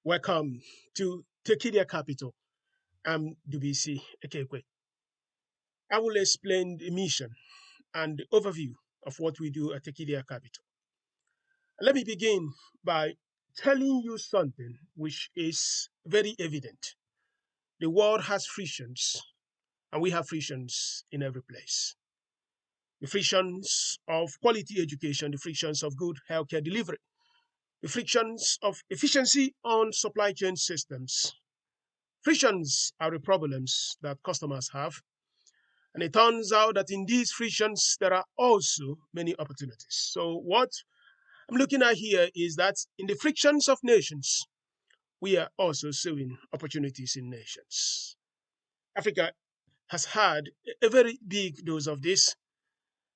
Welcome to TEKEDIA Capital. I'm DBC Ekekwe. I will explain the mission and the overview of what we do at TEKEDIA Capital. Let me begin by telling you something which is very evident. The world has frictions, and we have frictions in every place. The frictions of quality education, the frictions of good healthcare delivery, the frictions of efficiency on supply chain systems. Frictions are the problems that customers have. And it turns out that in these frictions, there are also many opportunities. So, what I'm looking at here is that in the frictions of nations, we are also seeing opportunities in nations. Africa has had a very big dose of this.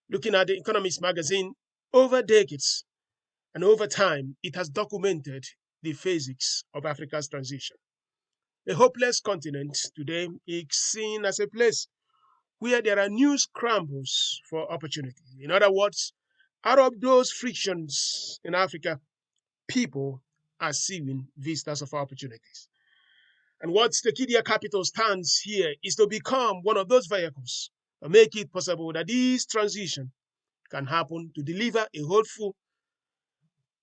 Looking at the Economist magazine, over decades and over time, it has documented the physics of Africa's transition. A hopeless continent today is seen as a place where there are new scrambles for opportunity. In other words, out of those frictions in Africa, people are seeing vistas of opportunities. And what TEKEDIA Capital stands here is to become one of those vehicles to make it possible that this transition can happen to deliver a hopeful,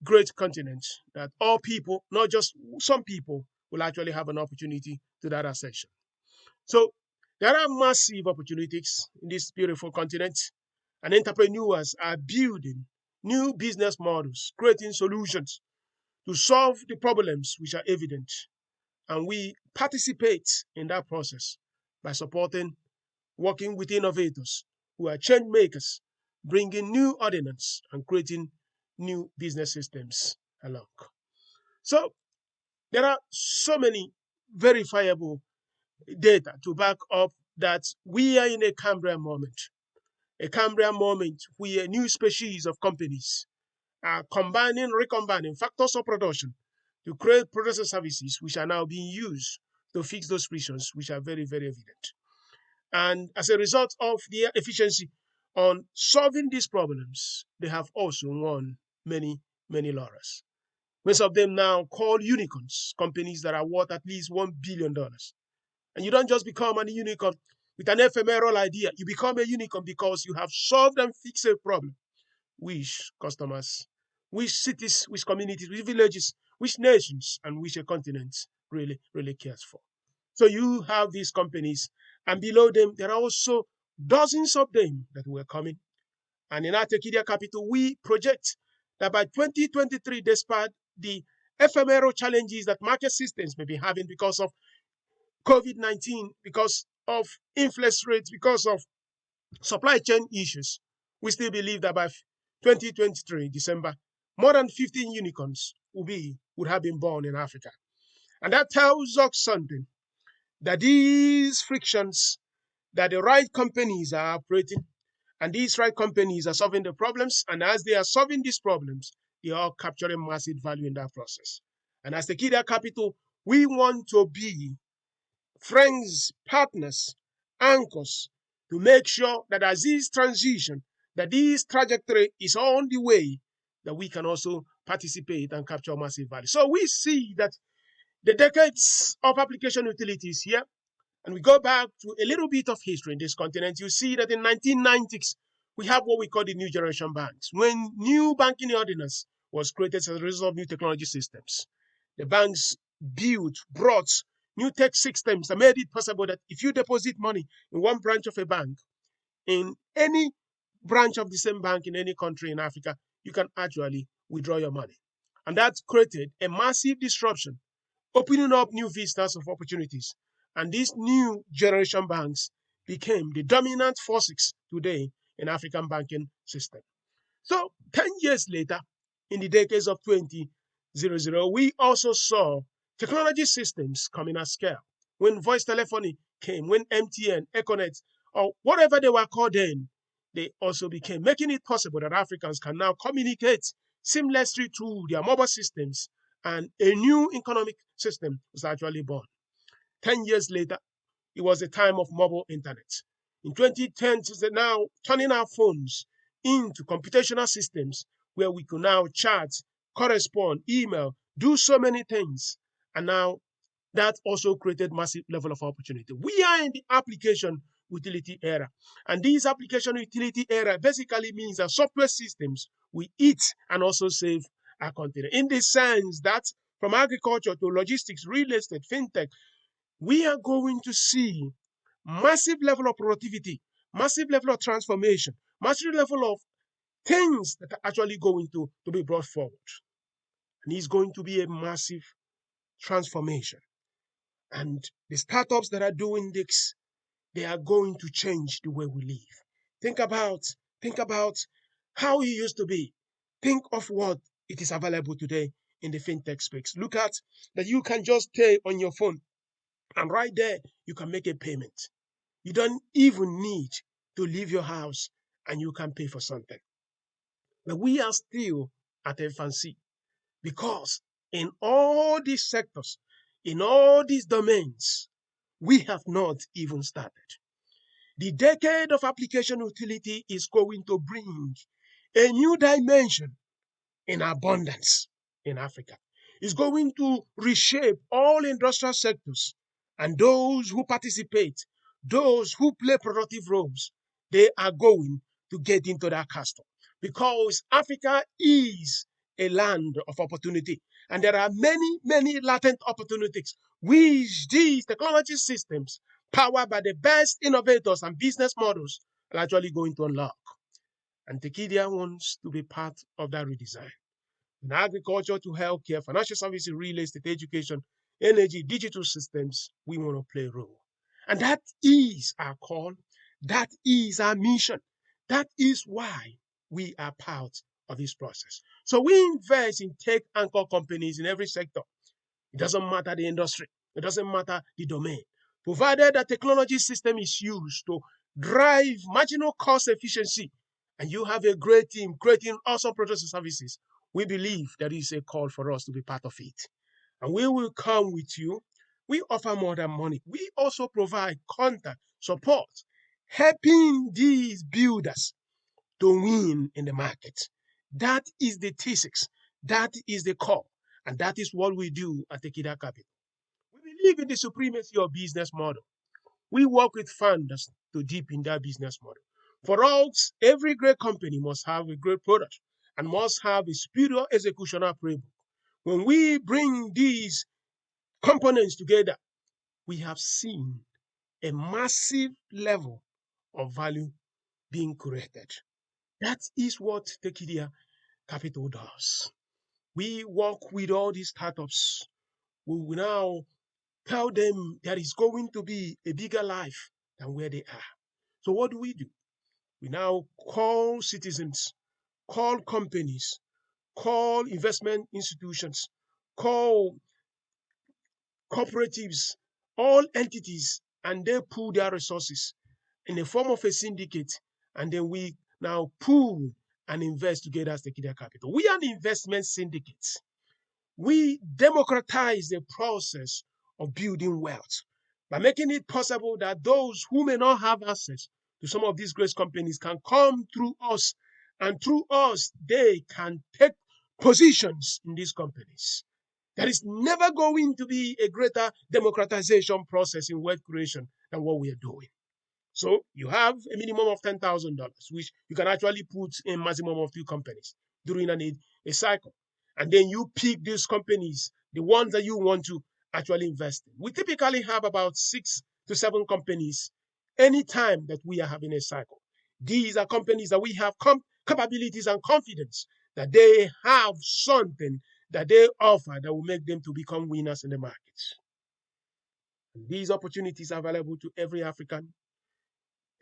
great continent that all people, not just some people, will actually have an opportunity to that ascension. So there are massive opportunities in this beautiful continent, and entrepreneurs are building new business models, creating solutions to solve the problems which are evident. And we participate in that process by supporting, working with innovators who are change makers, bringing new ordinance and creating new business systems along. So there are so many verifiable data to back up that we are in a Cambrian moment. A Cambrian moment where new species of companies are combining, recombining factors of production to create products and services which are now being used to fix those frictions which are very, very evident. And as a result of their efficiency on solving these problems, they have also won many, many laurels. Most of them now called unicorns, companies that are worth at least $1 billion. And you don't just become a unicorn with an ephemeral idea. You become a unicorn because you have solved and fixed a problem which customers, which cities, which communities, which villages, which nations, and which a continent really, really cares for. So you have these companies, and below them, there are also dozens of them that were coming. And in our TEKEDIA Capital, we project that by 2023, despite the ephemeral challenges that market systems may be having because of COVID-19, because of inflation rates, because of supply chain issues, we still believe that by 2023, December, more than 15 unicorns would have been born in Africa. And that tells us something, that these frictions, that the right companies are operating, and these right companies are solving the problems, and as they are solving these problems, they are capturing massive value in that process. And as TEKEDIA Capital, we want to be friends, partners, anchors to make sure that as this transition, that this trajectory is on the way, that we can also participate and capture massive value. So we see that the decades of application utilities here, and we go back to a little bit of history in this continent, you see that in 1990s, we have what we call the new generation banks. When new banking ordinance was created as a result of new technology systems, the banks brought new tech systems that made it possible that if you deposit money in one branch of a bank, in any branch of the same bank in any country in Africa, you can actually withdraw your money. And that created a massive disruption, opening up new vistas of opportunities. And these new generation banks became the dominant forces today in African banking system. So 10 years later, in the decades of 2000, we also saw technology systems coming at scale. When voice telephony came, when MTN, Econet, or whatever they were called then, they also became, making it possible that Africans can now communicate seamlessly through their mobile systems, and a new economic system was actually born. 10 years later, it was the time of mobile internet. In 2010, it's now turning our phones into computational systems where we can now chat, correspond, email, do so many things. And now that also created massive level of opportunity. We are in the application utility era. And this application utility era basically means that software systems we eat and also save our continent. In the sense that from agriculture to logistics, real estate, fintech, we are going to see massive level of productivity, massive level of transformation, massive level of things that are actually going to be brought forward. And it's going to be a massive transformation. And the startups that are doing this, they are going to change the way we live. Think about, think about how it used to be. Think of what it is available today in the fintech space. Look at that you can just pay on your phone, and right there you can make a payment. You don't even need to leave your house and you can pay for something. But we are still at infancy because in all these sectors, in all these domains, we have not even started. The decade of application utility is going to bring a new dimension in abundance in Africa. It's going to reshape all industrial sectors, and those who participate, those who play productive roles, they are going to get into that castle because Africa is a land of opportunity, and there are many, many latent opportunities which these technology systems, powered by the best innovators and business models, are actually going to unlock. And Tekedia wants to be part of that redesign. In agriculture to healthcare, financial services, real estate, education, energy, digital systems, we want to play a role. And that is our call. That is our mission. That is why we are part of this process. So we invest in tech anchor companies in every sector. It doesn't matter the industry. It doesn't matter the domain. Provided the technology system is used to drive marginal cost efficiency and you have a great team creating awesome products and services, we believe there is a call for us to be part of it. And we will come with you. We offer more than money. We also provide contact, support, helping these builders to win in the market. That is the thesis. That is the core. And that is what we do at TEKEDIA Capital. We believe in the supremacy of business model. We work with founders to deepen their business model. For us, every great company must have a great product and must have a superior executional playbook. When we bring these components together, we have seen a massive level of value being created. That is what TEKEDIA Capital does. We work with all these startups. We will now tell them there is going to be a bigger life than where they are. So what do? We now call citizens, call companies, call investment institutions, call cooperatives, all entities, and they pool their resources in the form of a syndicate, and then we now pool and invest together as TEKEDIA Capital. We are an investment syndicate. We democratize the process of building wealth by making it possible that those who may not have access to some of these great companies can come through us, and through us, they can take positions in these companies. There is never going to be a greater democratization process in wealth creation than what we are doing. So you have a minimum of $10,000, which you can actually put in maximum of 2 companies during a cycle. And then you pick these companies, the ones that you want to actually invest in. We typically have about 6 to 7 companies anytime that we are having a cycle. These are companies that we have capabilities and confidence that they have something that they offer that will make them to become winners in the markets. And these opportunities are available to every African,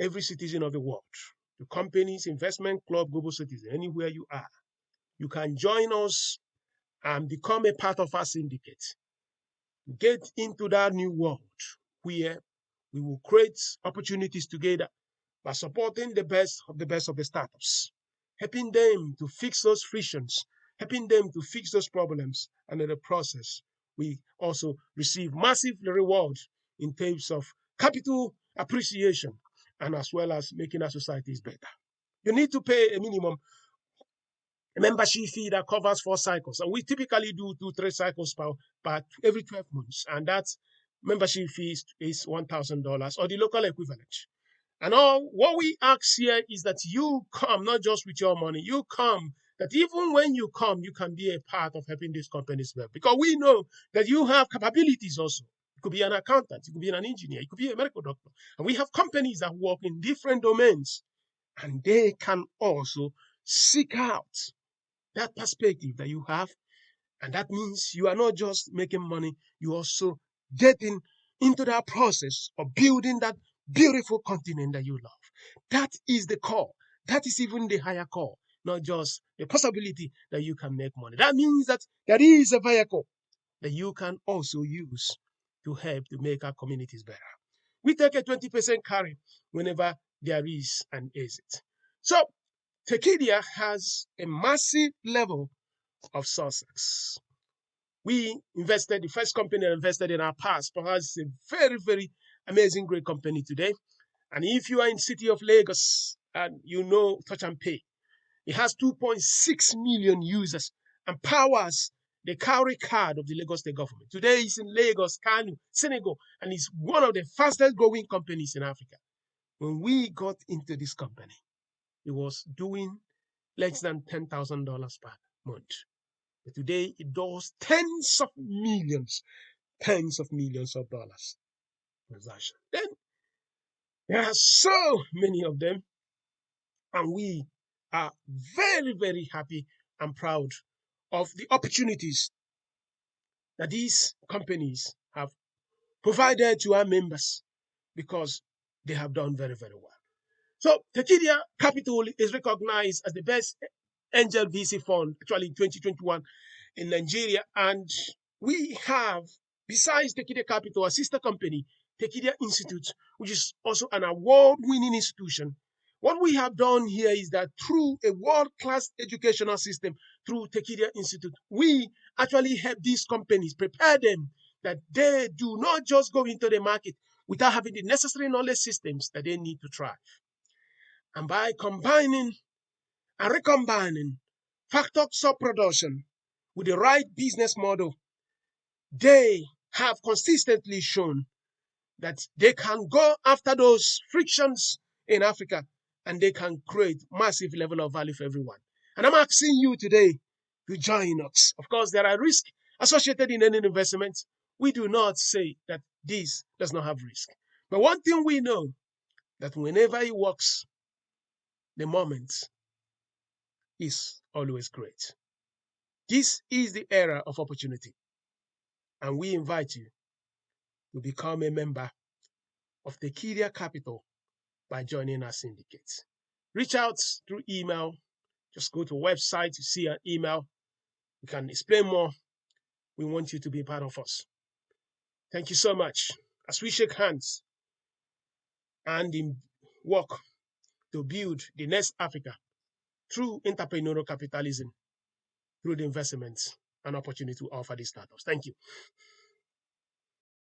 every citizen of the world, to companies, investment club, global citizen, anywhere you are. You can join us and become a part of our syndicate. Get into that new world where we will create opportunities together by supporting the best of the startups, helping them to fix those frictions, helping them to fix those problems, and in the process, we also receive massive rewards in terms of capital appreciation and as well as making our societies better. You need to pay a minimum a membership fee that covers 4 cycles. And we typically do 3 cycles per every 12 months. And that membership fee is $1,000 or the local equivalent. And all what we ask here is that you come, not just with your money, you come, that even when you come, you can be a part of helping these companies well. Because we know that you have capabilities also. You could be an accountant, you could be an engineer, you could be a medical doctor. And we have companies that work in different domains, and they can also seek out that perspective that you have. And that means you are not just making money, you also getting into that process of building that beautiful continent that you love. That is the core. That is even the higher core, not just the possibility that you can make money. That means that there is a vehicle that you can also use to help to make our communities better. We take a 20% carry whenever there is an exit. So Tekedia has a massive level of success. We invested, the first company that invested in our past, perhaps it's a very, very amazing, great company today. And if you are in the city of Lagos and you know Touch and Pay, it has 2.6 million users and powers the cowrie card of the Lagos state government. Today it's in Lagos, Kano, Senegal, and it's one of the fastest growing companies in Africa. When we got into this company, it was doing less than $10,000 per month. But today it does tens of millions of dollars transaction. Then there are so many of them, and we are very, very happy and proud of the opportunities that these companies have provided to our members because they have done very, very well. So Tekedia Capital is recognized as the best angel VC fund actually in 2021 in Nigeria. And we have, besides Tekedia Capital, a sister company, Tekedia Institute, which is also an award-winning institution. What we have done here is that through a world-class educational system, through Tekedia Institute, we actually help these companies, prepare them that they do not just go into the market without having the necessary knowledge systems that they need to thrive. And by combining and recombining factor sub-production with the right business model, they have consistently shown that they can go after those frictions in Africa and they can create massive level of value for everyone. And I'm asking you today to join us. Of course, there are risks associated in any investment. We do not say that this does not have risk. But one thing we know, that whenever it works, the moment is always great. This is the era of opportunity, and we invite you to become a member of TEKEDIA Capital by joining our syndicate. Reach out through email. Just go to a website to see an email. We can explain more. We want you to be part of us. Thank you so much. As we shake hands and work to build the next Africa through entrepreneurial capitalism, through the investments and opportunity to offer these startups. Thank you.